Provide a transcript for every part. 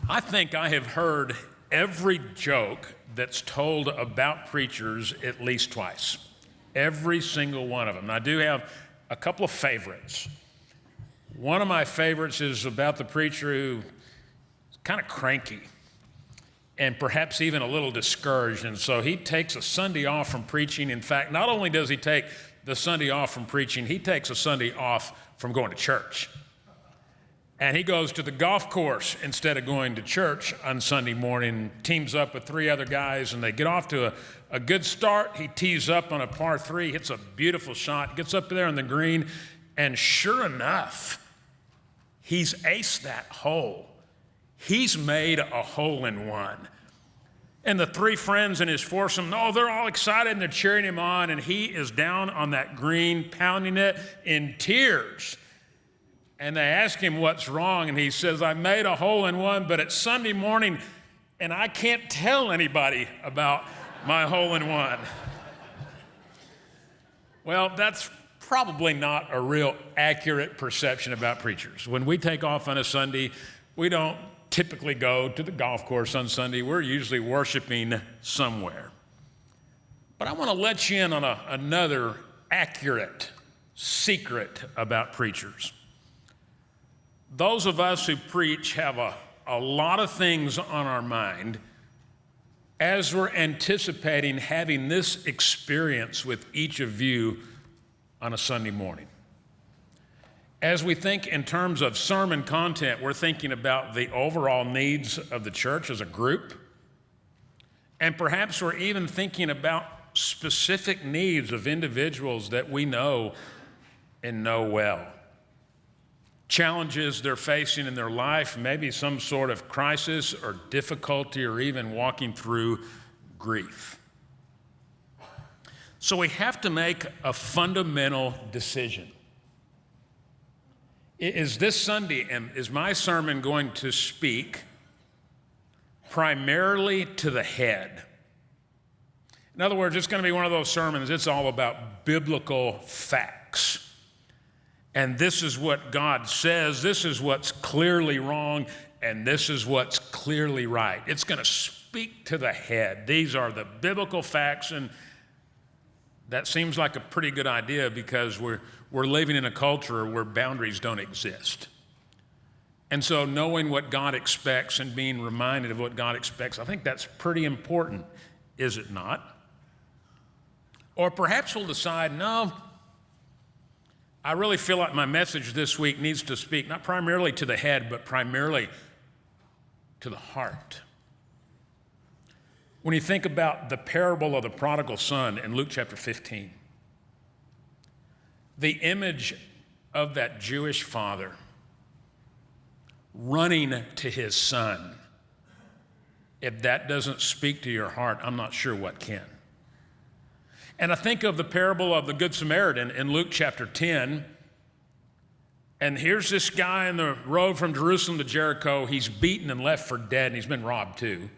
I think I have heard every joke that's told about preachers at least twice. Every single one of them. I do have a couple of favorites. One of my favorites is about the preacher who's kind of cranky and perhaps even a little discouraged. And so he takes a Sunday off from preaching. In fact, not only does he take the Sunday off from preaching, he takes a Sunday off from going to church. And he goes to the golf course instead of going to church on Sunday morning, teams up with three other guys, and they get off to a good start. He tees up on a par three, hits a beautiful shot, gets up there on the green, and sure enough, he's aced that hole. He's made a hole-in-one. And the three friends in his foursome, they're all excited and they're cheering him on, and he is down on that green, pounding it in tears. And they ask him what's wrong, and he says, I made a hole-in-one, but it's Sunday morning, and I can't tell anybody about my hole-in-one. Well, that's probably not a real accurate perception about preachers. When we take off on a Sunday, we don't typically go to the golf course on Sunday. We're usually worshiping somewhere. But I want to let you in on another accurate secret about preachers. Those of us who preach have a lot of things on our mind as we're anticipating having this experience with each of you on a Sunday morning. As we think in terms of sermon content, we're thinking about the overall needs of the church as a group, and perhaps we're even thinking about specific needs of individuals that we know and know well. Challenges they're facing in their life, maybe some sort of crisis or difficulty or even walking through grief. So we have to make a fundamental decision. Is this Sunday, and is my sermon going to speak primarily to the head? In other words, it's going to be one of those sermons, it's all about biblical facts. And this is what God says, this is what's clearly wrong, and this is what's clearly right. It's going to speak to the head. These are the biblical facts, and that seems like a pretty good idea because we're living in a culture where boundaries don't exist. And so knowing what God expects and being reminded of what God expects, I think that's pretty important, is it not? Or perhaps we'll decide, no, I really feel like my message this week needs to speak not primarily to the head, but primarily to the heart. When you think about the parable of the prodigal son in Luke chapter 15, the image of that Jewish father running to his son, if that doesn't speak to your heart, I'm not sure what can. And I think of the parable of the Good Samaritan in Luke chapter 10. And here's this guy on the road from Jerusalem to Jericho. He's beaten and left for dead, and he's been robbed too.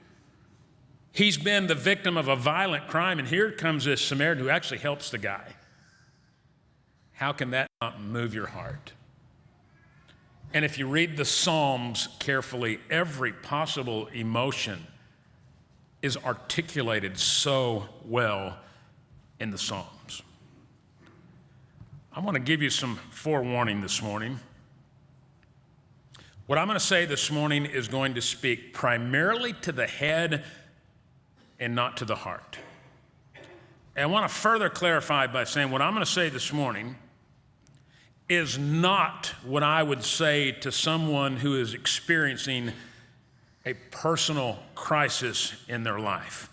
He's been the victim of a violent crime, and here comes this Samaritan who actually helps the guy. How can that not move your heart? And if you read the Psalms carefully, every possible emotion is articulated so well in the Psalms. I want to give you some forewarning this morning. What I'm going to say this morning is going to speak primarily to the head and not to the heart. And I want to further clarify by saying what I'm going to say this morning is not what I would say to someone who is experiencing a personal crisis in their life,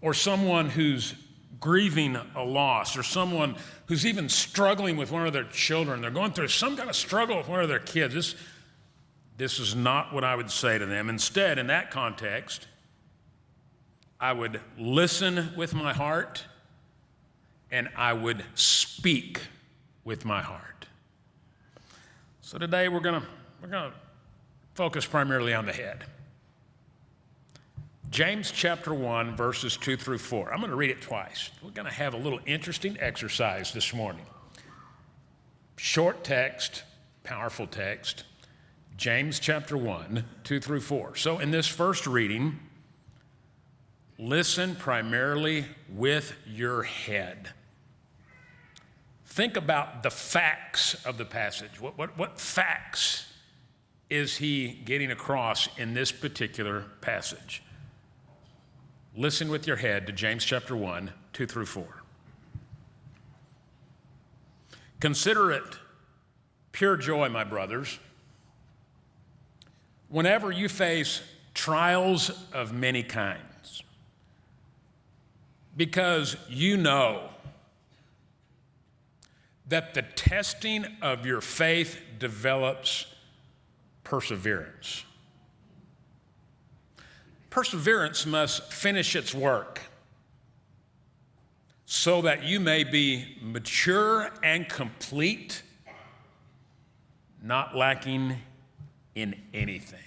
or someone who's grieving a loss, or someone who's even struggling with one of their children. They're going through some kind of struggle with one of their kids. This is not what I would say to them. Instead, in that context, I would listen with my heart and I would speak with my heart. So today we're gonna focus primarily on the head. James chapter 1, verses 2 through 4. I'm going to read it twice. We're going to have a little interesting exercise this morning. Short text, powerful text. James chapter 1, 2 through 4. So in this first reading, listen primarily with your head. Think about the facts of the passage. What facts is he getting across in this particular passage? Listen with your head to James chapter 1, 2 through 4. Consider it pure joy, my brothers, whenever you face trials of many kinds, because you know that the testing of your faith develops perseverance. Perseverance must finish its work so that you may be mature and complete, not lacking in anything.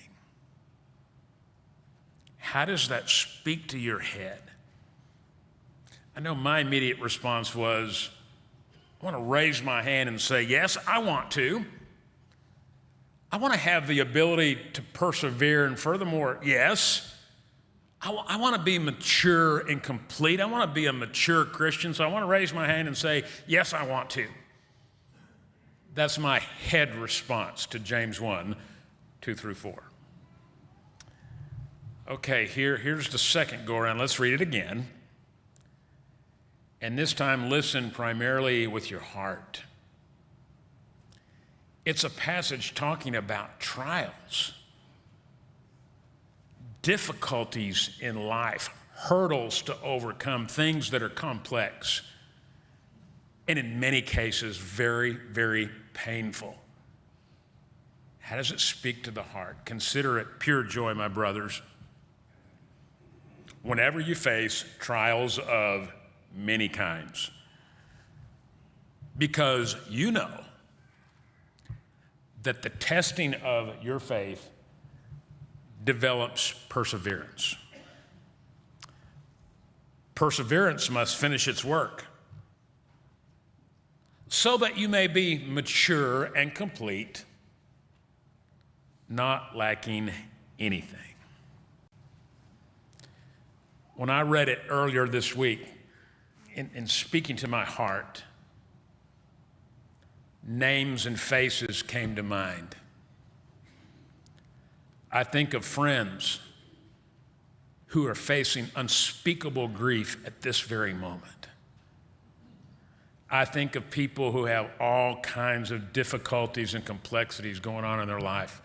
How does that speak to your head? I know my immediate response was, I want to raise my hand and say, yes, I want to. I want to have the ability to persevere, and furthermore, yes, I want to be mature and complete. I want to be a mature Christian, so I want to raise my hand and say, yes, I want to. That's my head response to James 1, 2 through 4. Okay, here's the second go around. Let's read it again. And this time, listen primarily with your heart. It's a passage talking about trials, difficulties in life, hurdles to overcome, things that are complex, and in many cases, very, very painful. How does it speak to the heart? Consider it pure joy, my brothers, whenever you face trials of many kinds, because you know that the testing of your faith develops perseverance. Perseverance must finish its work so that you may be mature and complete, not lacking anything. When I read it earlier this week, in speaking to my heart, names and faces came to mind. I think of friends who are facing unspeakable grief at this very moment. I think of people who have all kinds of difficulties and complexities going on in their life.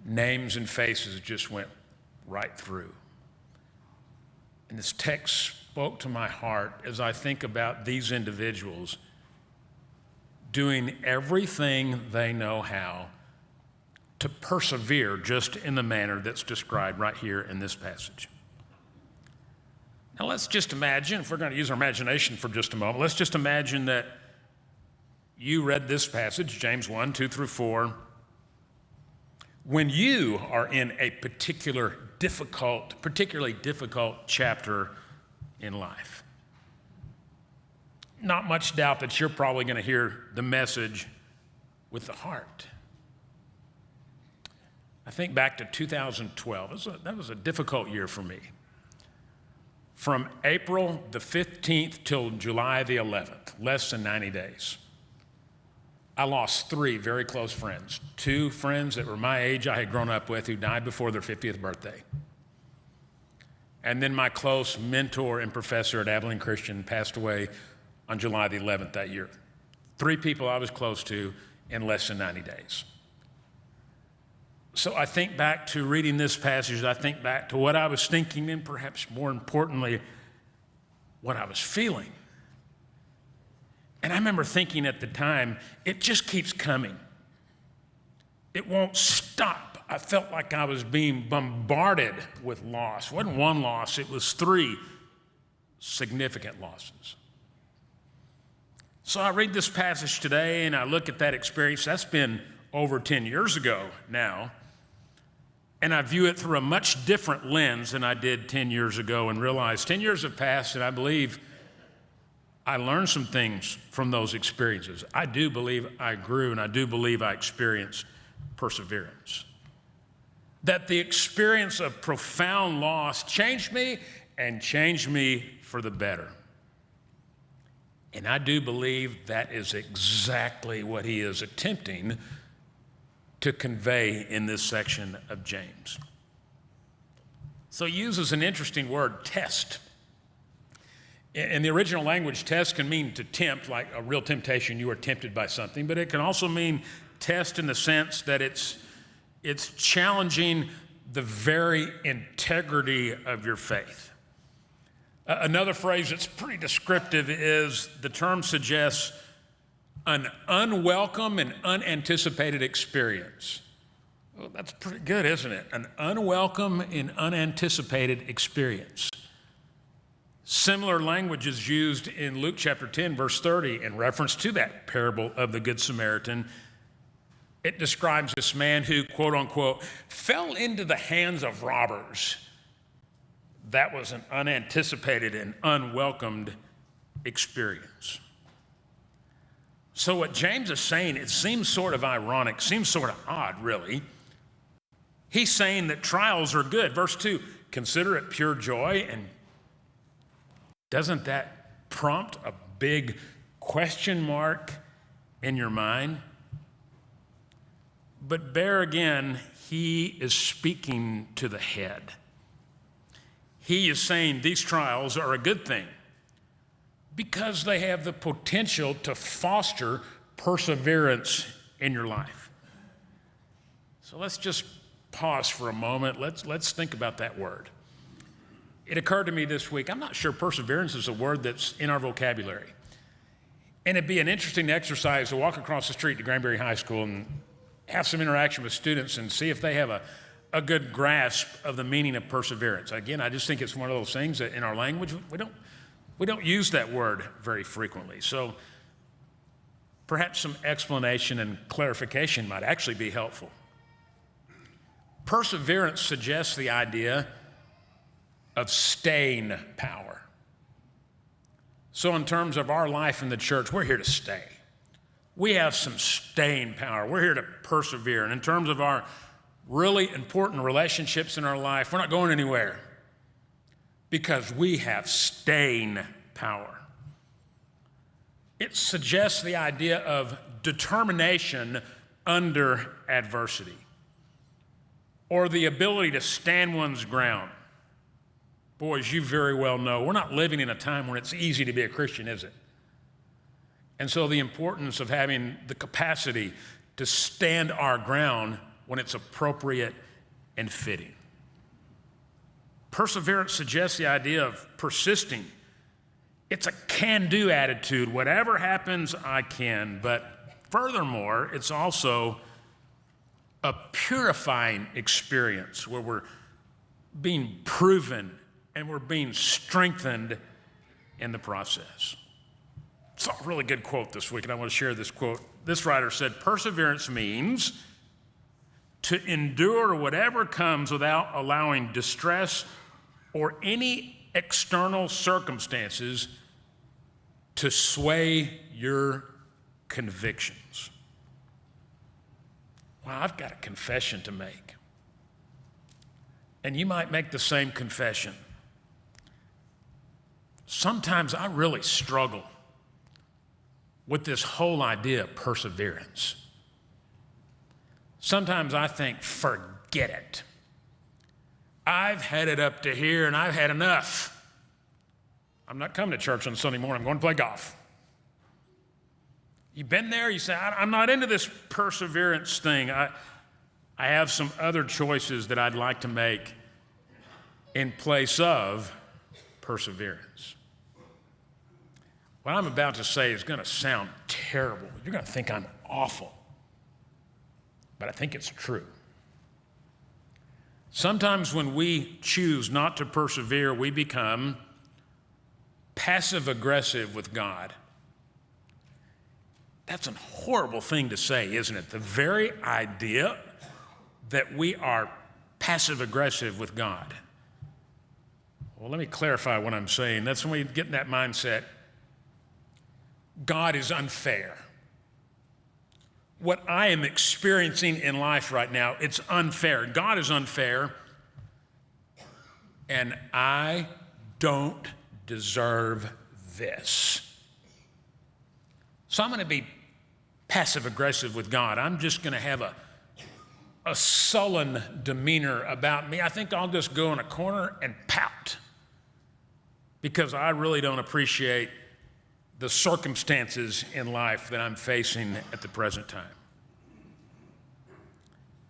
Names and faces just went right through. And this text spoke to my heart as I think about these individuals doing everything they know how to persevere just in the manner that's described right here in this passage. Now let's just imagine, if we're going to use our imagination for just a moment, let's just imagine that you read this passage, James 1, 2 through 4, when you are in a particularly difficult chapter in life. Not much doubt that you're probably going to hear the message with the heart. I think back to 2012. That was a difficult year for me. From April the 15th till July the 11th, less than 90 days, I lost 3 very close friends. 2 friends that were my age I had grown up with who died before their 50th birthday. And then my close mentor and professor at Abilene Christian passed away on July the 11th that year. 3 people I was close to in less than 90 days. So I think back to reading this passage, I think back to what I was thinking, and perhaps more importantly, what I was feeling. And I remember thinking at the time, it just keeps coming. It won't stop. I felt like I was being bombarded with loss. It wasn't 1 loss, it was 3 significant losses. So I read this passage today and I look at that experience. That's been over 10 years ago now. And I view it through a much different lens than I did 10 years ago, and realize 10 years have passed, and I believe I learned some things from those experiences. I do believe I grew, and I do believe I experienced perseverance. That the experience of profound loss changed me and changed me for the better. And I do believe that is exactly what he is attempting to convey in this section of James. So he uses an interesting word, test. In the original language, test can mean to tempt, like a real temptation, you are tempted by something, but it can also mean test in the sense that it's challenging the very integrity of your faith. Another phrase that's pretty descriptive is the term suggests an unwelcome and unanticipated experience. Well, that's pretty good, isn't it? An unwelcome and unanticipated experience. Similar language is used in Luke chapter 10, verse 30, in reference to that parable of the Good Samaritan. It describes this man who, quote unquote, fell into the hands of robbers. That was an unanticipated and unwelcomed experience. So what James is saying, it seems sort of ironic, seems sort of odd, really. He's saying that trials are good. Verse 2, consider it pure joy. And doesn't that prompt a big question mark in your mind? But there again, he is speaking to the head. He is saying these trials are a good thing because they have the potential to foster perseverance in your life. So let's just pause for a moment. Let's think about that word. It occurred to me this week, I'm not sure perseverance is a word that's in our vocabulary. And it'd be an interesting exercise to walk across the street to Granbury High School and have some interaction with students and see if they have a good grasp of the meaning of perseverance. Again, I just think it's one of those things that in our language, we don't use that word very frequently. So perhaps some explanation and clarification might actually be helpful. Perseverance suggests the idea of staying power. So in terms of our life in the church, we're here to stay. We have some staying power. We're here to persevere. And in terms of our really important relationships in our life, we're not going anywhere because we have staying power. It suggests the idea of determination under adversity or the ability to stand one's ground. Boy, as you very well know, we're not living in a time when it's easy to be a Christian, is it? And so the importance of having the capacity to stand our ground when it's appropriate and fitting. Perseverance suggests the idea of persisting. It's a can-do attitude. Whatever happens, I can. But furthermore, it's also a purifying experience where we're being proven and we're being strengthened in the process. It's a really good quote this week, and I want to share this quote. This writer said, perseverance means to endure whatever comes without allowing distress or any external circumstances to sway your convictions. Well, I've got a confession to make. And you might make the same confession. Sometimes I really struggle with this whole idea of perseverance. Sometimes I think, forget it. I've had it up to here and I've had enough. I'm not coming to church on Sunday morning. I'm going to play golf. You've been there? You say, I'm not into this perseverance thing. I have some other choices that I'd like to make in place of perseverance. What I'm about to say is going to sound terrible. You're going to think I'm awful. But I think it's true. Sometimes when we choose not to persevere, we become passive-aggressive with God. That's a horrible thing to say, isn't it? The very idea that we are passive-aggressive with God. Well, let me clarify what I'm saying. That's when we get in that mindset, God is unfair. what I am experiencing in life right now, it's unfair. God is unfair, and I don't deserve this. So I'm going to be passive aggressive with God. I'm just going to have a sullen demeanor about me. I think I'll just go in a corner and pout because I really don't appreciate the circumstances in life that I'm facing at the present time.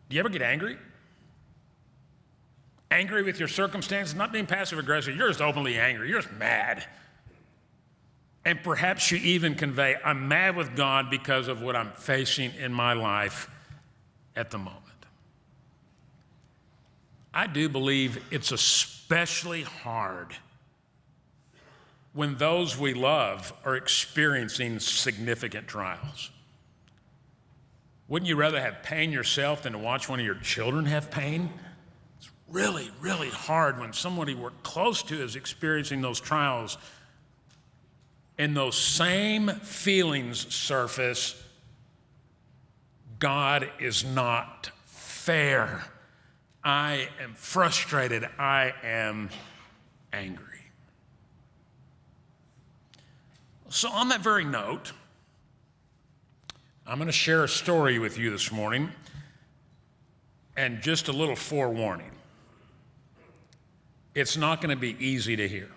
Do you ever get angry? Angry with your circumstances? Not being passive aggressive, you're just openly angry, you're just mad. And perhaps you even convey, I'm mad with God because of what I'm facing in my life at the moment. I do believe it's especially hard when those we love are experiencing significant trials. Wouldn't you rather have pain yourself than to watch one of your children have pain? It's really, really hard when somebody we're close to is experiencing those trials and those same feelings surface. God is not fair. I am frustrated. I am angry. So on that very note, I'm going to share a story with you this morning, and just a little forewarning. It's not going to be easy to hear.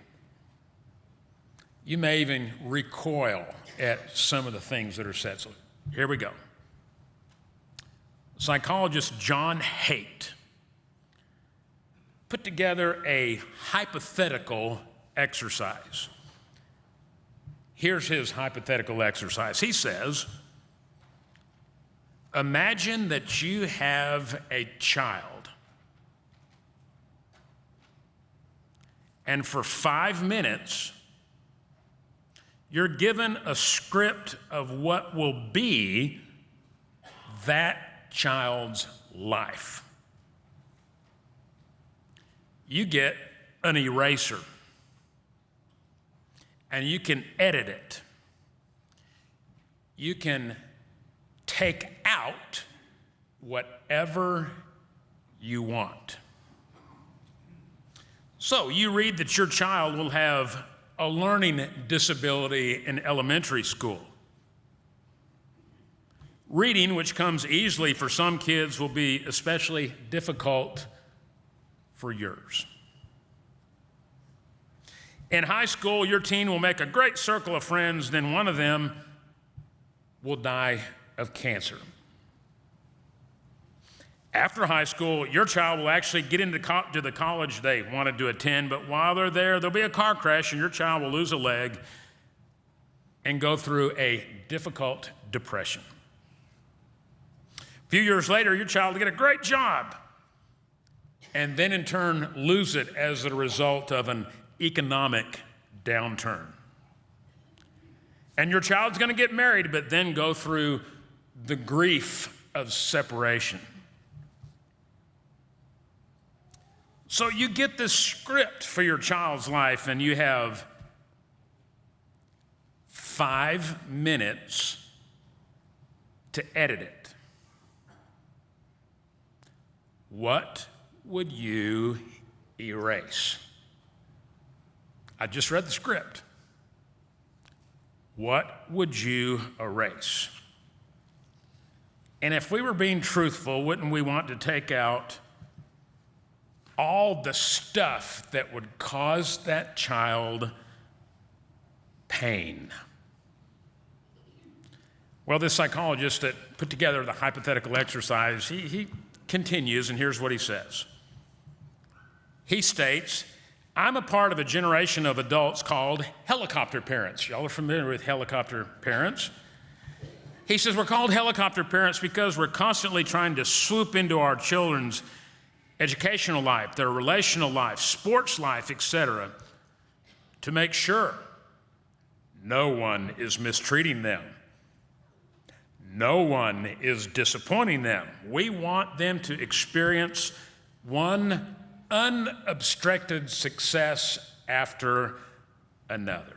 You may even recoil at some of the things that are said. So here we go. Psychologist John Haidt put together a hypothetical exercise. Here's his hypothetical exercise. He says, imagine that you have a child, and for 5 minutes, you're given a script of what will be that child's life. You get an eraser, and you can edit it. You can take out whatever you want. So you read that your child will have a learning disability in elementary school. Reading, which comes easily for some kids, will be especially difficult for yours. In high school, your teen will make a great circle of friends, then one of them will die of cancer. After high school, your child will actually get into the college they wanted to attend, but while they're there, there'll be a car crash and your child will lose a leg and go through a difficult depression. A few years later, your child will get a great job and then in turn lose it as a result of an economic downturn. And your child's going to get married, but then go through the grief of separation. So you get this script for your child's life, and you have 5 minutes to edit it. What would you erase? I just read the script. What would you erase? And if we were being truthful, wouldn't we want to take out all the stuff that would cause that child pain? Well, this psychologist that put together the hypothetical exercise, he continues, and here's what he says. He states, I'm a part of a generation of adults called helicopter parents. Y'all are familiar with helicopter parents. He says, we're called helicopter parents because we're constantly trying to swoop into our children's educational life, their relational life, sports life, etc., to make sure no one is mistreating them. No one is disappointing them. We want them to experience one unobstructed success after another.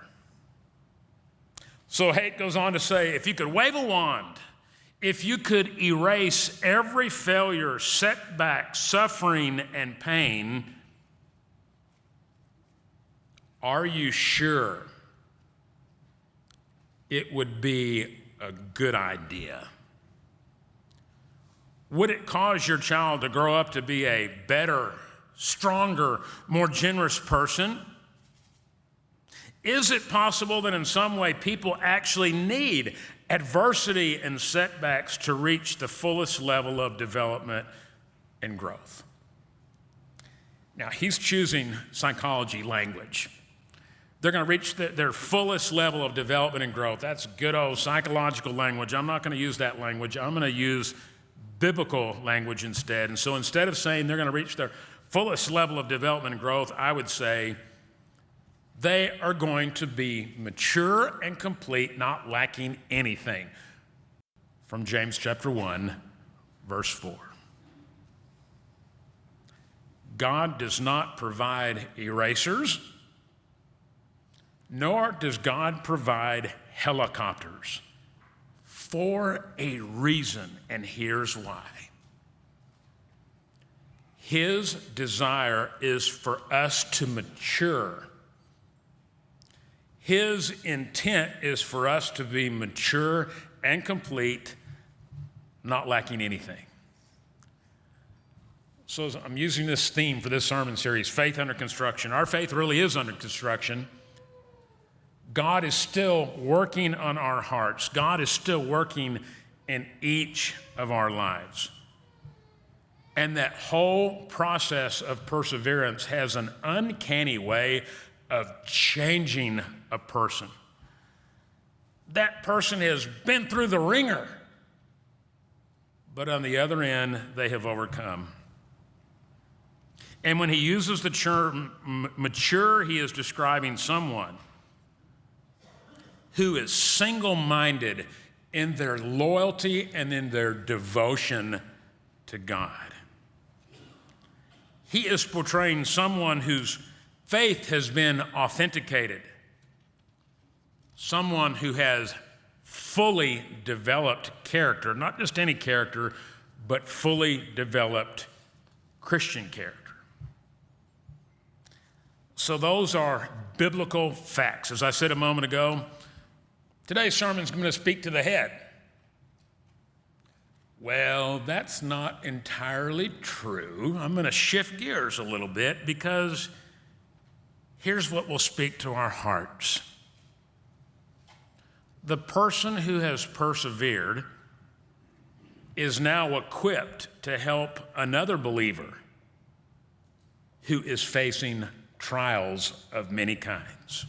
So Haidt goes on to say, if you could wave a wand If you could erase every failure, setback, suffering, and pain, are you sure it would be a good idea? Would it cause your child to grow up to be a better, stronger, more generous person? Is it possible that in some way people actually need adversity and setbacks to reach the fullest level of development and growth? Now, he's choosing psychology language. They're going to reach their fullest level of development and growth. That's good old psychological language. I'm not going to use that language. I'm going to use biblical language instead. And so instead of saying they're going to reach their fullest level of development and growth, I would say they are going to be mature and complete, not lacking anything. From James chapter 1, verse 4. God does not provide erasers, nor does God provide helicopters, for a reason, and here's why. His desire is for us to mature. His intent is for us to be mature and complete, not lacking anything. So I'm using this theme for this sermon series, Faith Under Construction. Our faith really is under construction. God is still working on our hearts. God is still working in each of our lives. And that whole process of perseverance has an uncanny way of changing a person. That person has been through the ringer, but on the other end, they have overcome. And when he uses the term mature, he is describing someone who is single-minded in their loyalty and in their devotion to God. He is portraying someone whose faith has been authenticated, someone who has fully developed character, not just any character, but fully developed Christian character. So those are biblical facts. As I said a moment ago, today's sermon is going to speak to the head. Well, that's not entirely true. I'm going to shift gears a little bit because here's what will speak to our hearts. The person who has persevered is now equipped to help another believer who is facing trials of many kinds.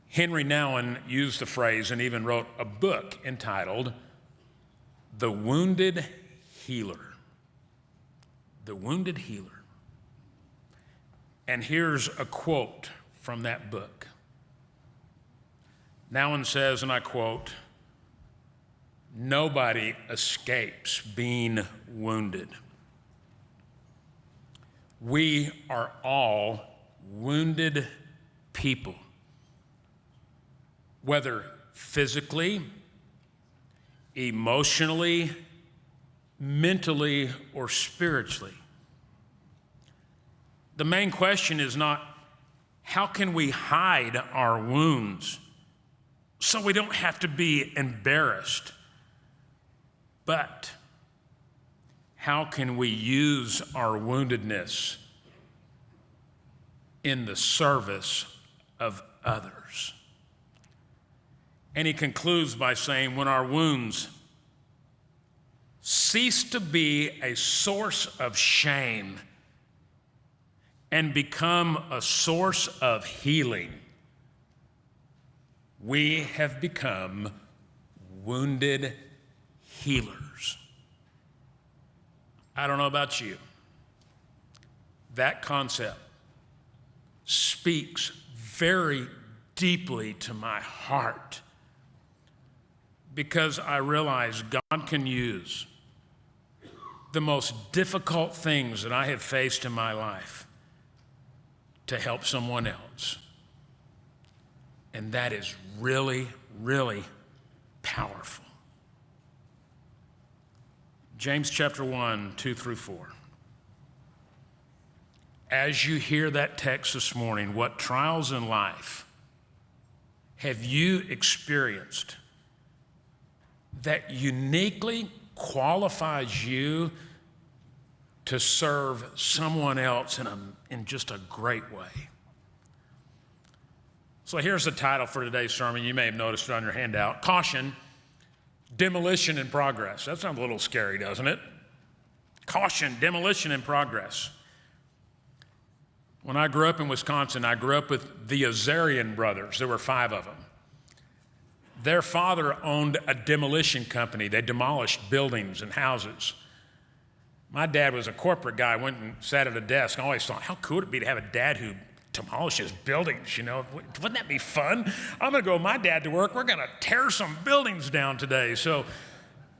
Henry Nouwen used the phrase and even wrote a book entitled The Wounded Healer. The Wounded Healer. And here's a quote from that book. Nouwen says, and I quote, "Nobody escapes being wounded. We are all wounded people, whether physically, emotionally, mentally, or spiritually. The main question is not, how can we hide our wounds so we don't have to be embarrassed? But how can we use our woundedness in the service of others?" And he concludes by saying, when our wounds cease to be a source of shame and become a source of healing, we have become wounded healers. I don't know about you. That concept speaks very deeply to my heart because I realize God can use the most difficult things that I have faced in my life to help someone else. And that is really, really powerful. James chapter 1, 2 through 4. As you hear that text this morning, what trials in life have you experienced that uniquely qualifies you to serve someone else in just a great way? So here's the title for today's sermon. You may have noticed it on your handout. Caution, demolition in progress. That sounds a little scary, doesn't it? Caution, demolition in progress. When I grew up in Wisconsin, I grew up with the Azarian brothers. There were 5 of them. Their father owned a demolition company. They demolished buildings and houses. My dad was a corporate guy, went and sat at a desk. I always thought, how cool would it be to have a dad who demolishes buildings, you know? Wouldn't that be fun? I'm gonna go with my dad to work. We're gonna tear some buildings down today. So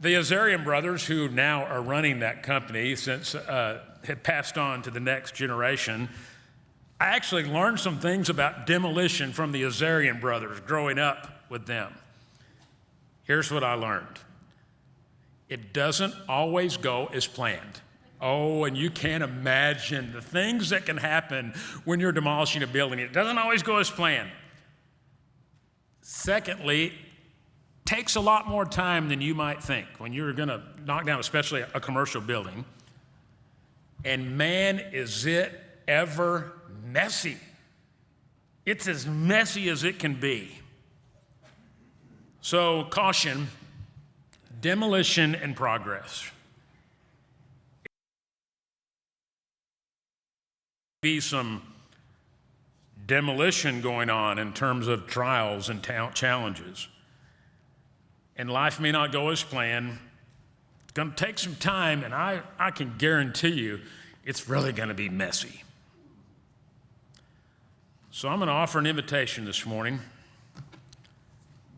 the Azarian brothers, who now are running that company since had passed on to the next generation, I actually learned some things about demolition from the Azarian brothers growing up with them. Here's what I learned. It doesn't always go as planned. Oh, and you can't imagine the things that can happen when you're demolishing a building. It doesn't always go as planned. Secondly, it takes a lot more time than you might think when you're gonna knock down, especially a commercial building. And man, is it ever messy. It's as messy as it can be. So, caution, demolition in progress. Be some demolition going on in terms of trials and challenges. And life may not go as planned. It's going to take some time, and I can guarantee you it's really going to be messy. So I'm going to offer an invitation this morning.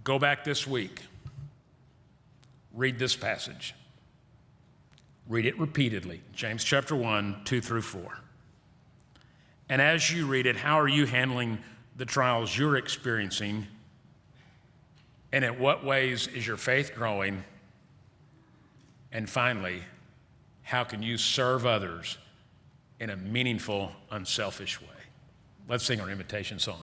Go back this week. Read this passage. Read it repeatedly. James chapter 1, 2 through 4. And as you read it, how are you handling the trials you're experiencing? And in what ways is your faith growing? And finally, how can you serve others in a meaningful, unselfish way? Let's sing our invitation song.